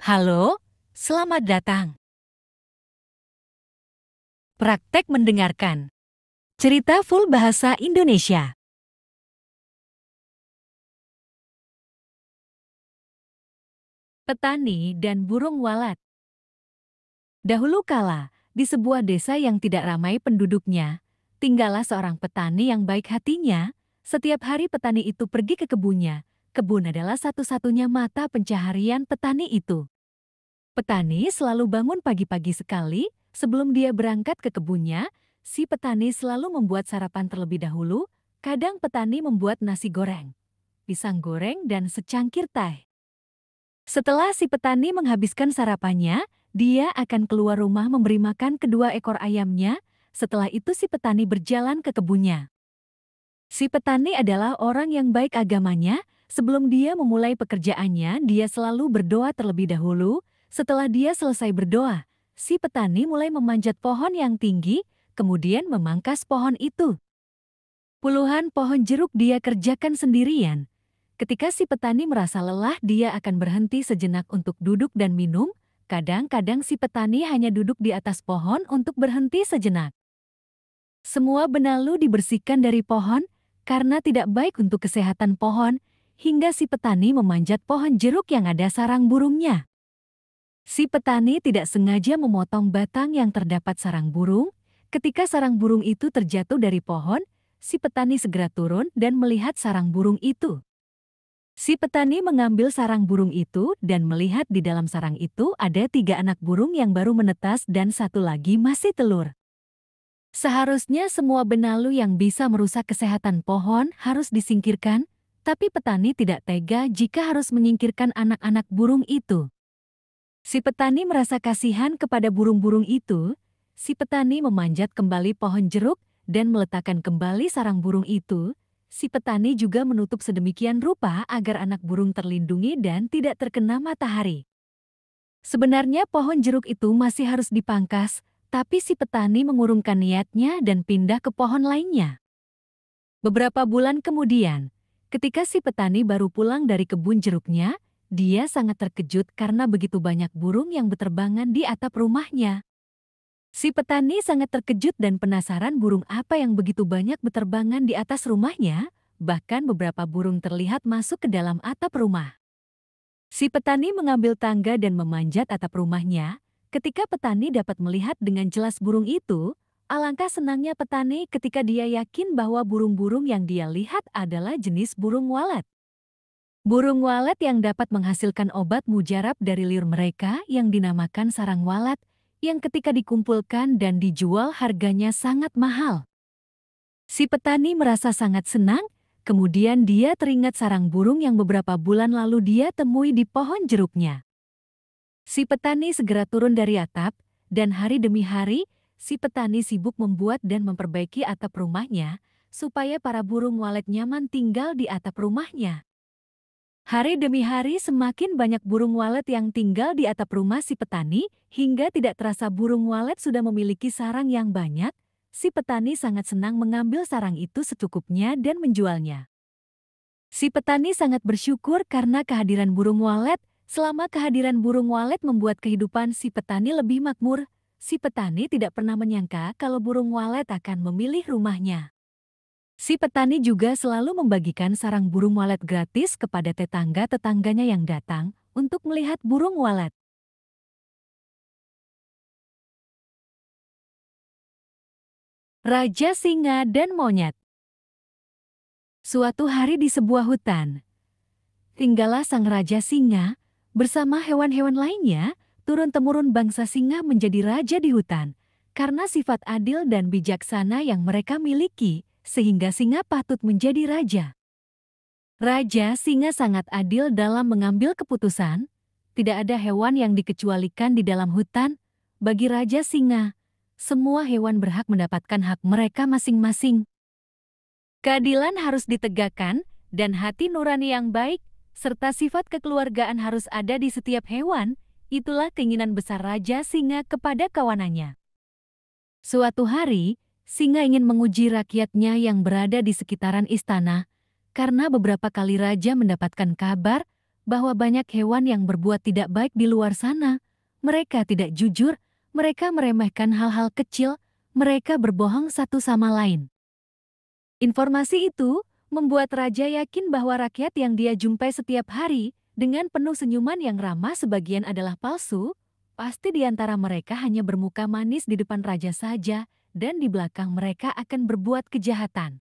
Halo, selamat datang. Praktek mendengarkan. Cerita full bahasa Indonesia. Petani dan burung walet. Dahulu kala, di sebuah desa yang tidak ramai penduduknya, tinggallah seorang petani yang baik hatinya. Setiap hari petani itu pergi ke kebunnya. Kebun adalah satu-satunya mata pencaharian petani itu. Petani selalu bangun pagi-pagi sekali. Sebelum dia berangkat ke kebunnya, si petani selalu membuat sarapan terlebih dahulu. Kadang petani membuat nasi goreng, pisang goreng, dan secangkir teh. Setelah si petani menghabiskan sarapannya, dia akan keluar rumah memberi makan kedua ekor ayamnya. Setelah itu si petani berjalan ke kebunnya. Si petani adalah orang yang baik agamanya. Sebelum dia memulai pekerjaannya, dia selalu berdoa terlebih dahulu. Setelah dia selesai berdoa, si petani mulai memanjat pohon yang tinggi, kemudian memangkas pohon itu. Puluhan pohon jeruk dia kerjakan sendirian. Ketika si petani merasa lelah, dia akan berhenti sejenak untuk duduk dan minum. Kadang-kadang si petani hanya duduk di atas pohon untuk berhenti sejenak. Semua benalu dibersihkan dari pohon karena tidak baik untuk kesehatan pohon, hingga si petani memanjat pohon jeruk yang ada sarang burungnya. Si petani tidak sengaja memotong batang yang terdapat sarang burung. Ketika sarang burung itu terjatuh dari pohon, si petani segera turun dan melihat sarang burung itu. Si petani mengambil sarang burung itu dan melihat di dalam sarang itu ada 3 anak burung yang baru menetas dan 1 lagi masih telur. Seharusnya semua benalu yang bisa merusak kesehatan pohon harus disingkirkan, tapi petani tidak tega jika harus menyingkirkan anak-anak burung itu. Si petani merasa kasihan kepada burung-burung itu. Si petani memanjat kembali pohon jeruk dan meletakkan kembali sarang burung itu. Si petani juga menutup sedemikian rupa agar anak burung terlindungi dan tidak terkena matahari. Sebenarnya pohon jeruk itu masih harus dipangkas, tapi si petani mengurungkan niatnya dan pindah ke pohon lainnya. Beberapa bulan kemudian, ketika si petani baru pulang dari kebun jeruknya, dia sangat terkejut karena begitu banyak burung yang berterbangan di atap rumahnya. Si petani sangat terkejut dan penasaran burung apa yang begitu banyak berterbangan di atas rumahnya, bahkan beberapa burung terlihat masuk ke dalam atap rumah. Si petani mengambil tangga dan memanjat atap rumahnya. Ketika petani dapat melihat dengan jelas burung itu, alangkah senangnya petani ketika dia yakin bahwa burung-burung yang dia lihat adalah jenis burung walet. Burung walet yang dapat menghasilkan obat mujarab dari liur mereka yang dinamakan sarang walet, yang ketika dikumpulkan dan dijual harganya sangat mahal. Si petani merasa sangat senang, kemudian dia teringat sarang burung yang beberapa bulan lalu dia temui di pohon jeruknya. Si petani segera turun dari atap, dan hari demi hari, si petani sibuk membuat dan memperbaiki atap rumahnya, supaya para burung walet nyaman tinggal di atap rumahnya. Hari demi hari semakin banyak burung walet yang tinggal di atap rumah si petani, hingga tidak terasa burung walet sudah memiliki sarang yang banyak. Si petani sangat senang mengambil sarang itu secukupnya dan menjualnya. Si petani sangat bersyukur karena kehadiran burung walet. Selama kehadiran burung walet membuat kehidupan si petani lebih makmur, si petani tidak pernah menyangka kalau burung walet akan memilih rumahnya. Si petani juga selalu membagikan sarang burung walet gratis kepada tetangga-tetangganya yang datang untuk melihat burung walet. Raja Singa dan Monyet. Suatu hari di sebuah hutan, tinggallah sang Raja Singa bersama hewan-hewan lainnya. Turun-temurun bangsa singa menjadi raja di hutan karena sifat adil dan bijaksana yang mereka miliki, sehingga singa patut menjadi raja. Raja singa sangat adil dalam mengambil keputusan. Tidak ada hewan yang dikecualikan di dalam hutan. Bagi Raja Singa, semua hewan berhak mendapatkan hak mereka masing-masing. Keadilan harus ditegakkan, dan hati nurani yang baik, serta sifat kekeluargaan harus ada di setiap hewan. Itulah keinginan besar Raja Singa kepada kawanannya. Suatu hari, singa ingin menguji rakyatnya yang berada di sekitaran istana, karena beberapa kali raja mendapatkan kabar bahwa banyak hewan yang berbuat tidak baik di luar sana. Mereka tidak jujur, mereka meremehkan hal-hal kecil, mereka berbohong satu sama lain. Informasi itu membuat raja yakin bahwa rakyat yang dia jumpai setiap hari dengan penuh senyuman yang ramah sebagian adalah palsu. Pasti di antara mereka hanya bermuka manis di depan raja saja dan di belakang mereka akan berbuat kejahatan.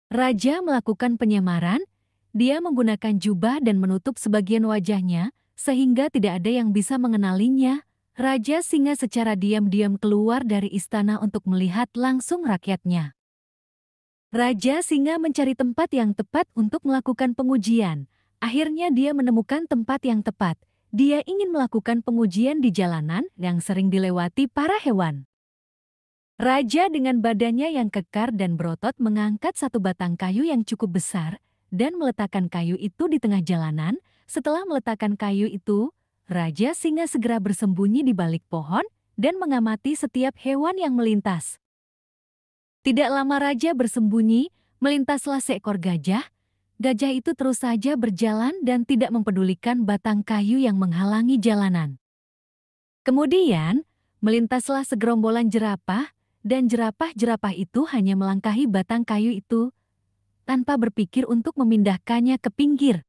Raja melakukan penyamaran, dia menggunakan jubah dan menutup sebagian wajahnya sehingga tidak ada yang bisa mengenalinya. Raja Singa secara diam-diam keluar dari istana untuk melihat langsung rakyatnya. Raja Singa mencari tempat yang tepat untuk melakukan pengujian. Akhirnya dia menemukan tempat yang tepat. Dia ingin melakukan pengujian di jalanan yang sering dilewati para hewan. Raja dengan badannya yang kekar dan berotot mengangkat satu batang kayu yang cukup besar dan meletakkan kayu itu di tengah jalanan. Setelah meletakkan kayu itu, Raja Singa segera bersembunyi di balik pohon dan mengamati setiap hewan yang melintas. Tidak lama Raja bersembunyi, melintaslah seekor gajah. Gajah itu terus saja berjalan dan tidak mempedulikan batang kayu yang menghalangi jalanan. Kemudian, melintaslah segerombolan jerapah, dan jerapah-jerapah itu hanya melangkahi batang kayu itu, tanpa berpikir untuk memindahkannya ke pinggir.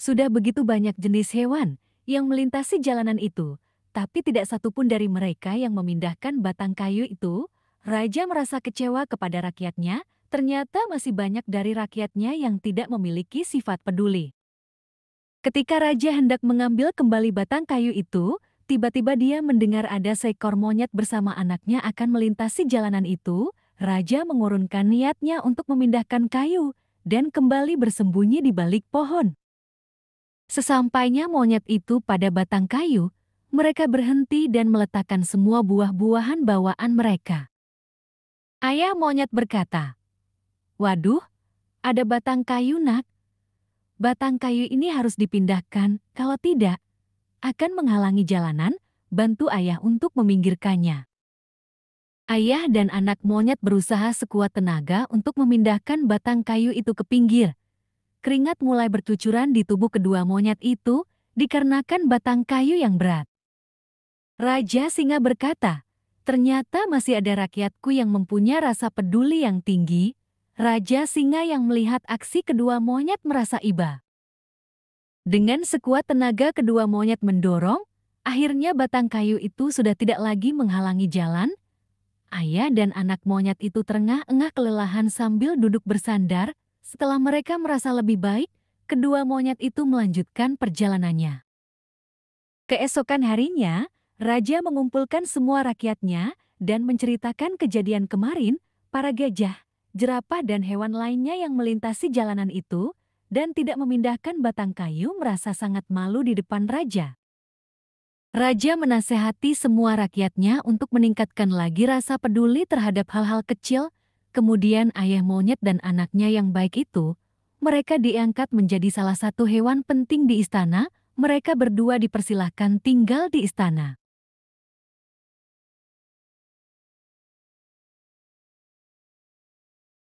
Sudah begitu banyak jenis hewan yang melintasi jalanan itu, tapi tidak satupun dari mereka yang memindahkan batang kayu itu. Raja merasa kecewa kepada rakyatnya, ternyata masih banyak dari rakyatnya yang tidak memiliki sifat peduli. Ketika Raja hendak mengambil kembali batang kayu itu, tiba-tiba dia mendengar ada seekor monyet bersama anaknya akan melintasi jalanan itu. Raja mengurunkan niatnya untuk memindahkan kayu dan kembali bersembunyi di balik pohon. Sesampainya monyet itu pada batang kayu, mereka berhenti dan meletakkan semua buah-buahan bawaan mereka. Ayah monyet berkata, "Waduh, ada batang kayu nak. Batang kayu ini harus dipindahkan, kalau tidak, akan menghalangi jalanan, bantu ayah untuk meminggirkannya." Ayah dan anak monyet berusaha sekuat tenaga untuk memindahkan batang kayu itu ke pinggir. Keringat mulai bercucuran di tubuh kedua monyet itu, dikarenakan batang kayu yang berat. Raja Singa berkata, "Ternyata masih ada rakyatku yang mempunyai rasa peduli yang tinggi." Raja Singa yang melihat aksi kedua monyet merasa iba. Dengan sekuat tenaga kedua monyet mendorong, akhirnya batang kayu itu sudah tidak lagi menghalangi jalan. Ayah dan anak monyet itu terengah-engah kelelahan sambil duduk bersandar. Setelah mereka merasa lebih baik, kedua monyet itu melanjutkan perjalanannya. Keesokan harinya, Raja mengumpulkan semua rakyatnya dan menceritakan kejadian kemarin. Para gajah, jerapah dan hewan lainnya yang melintasi jalanan itu dan tidak memindahkan batang kayu merasa sangat malu di depan Raja. Raja menasehati semua rakyatnya untuk meningkatkan lagi rasa peduli terhadap hal-hal kecil. Kemudian ayah monyet dan anaknya yang baik itu, mereka diangkat menjadi salah satu hewan penting di istana. Mereka berdua dipersilahkan tinggal di istana.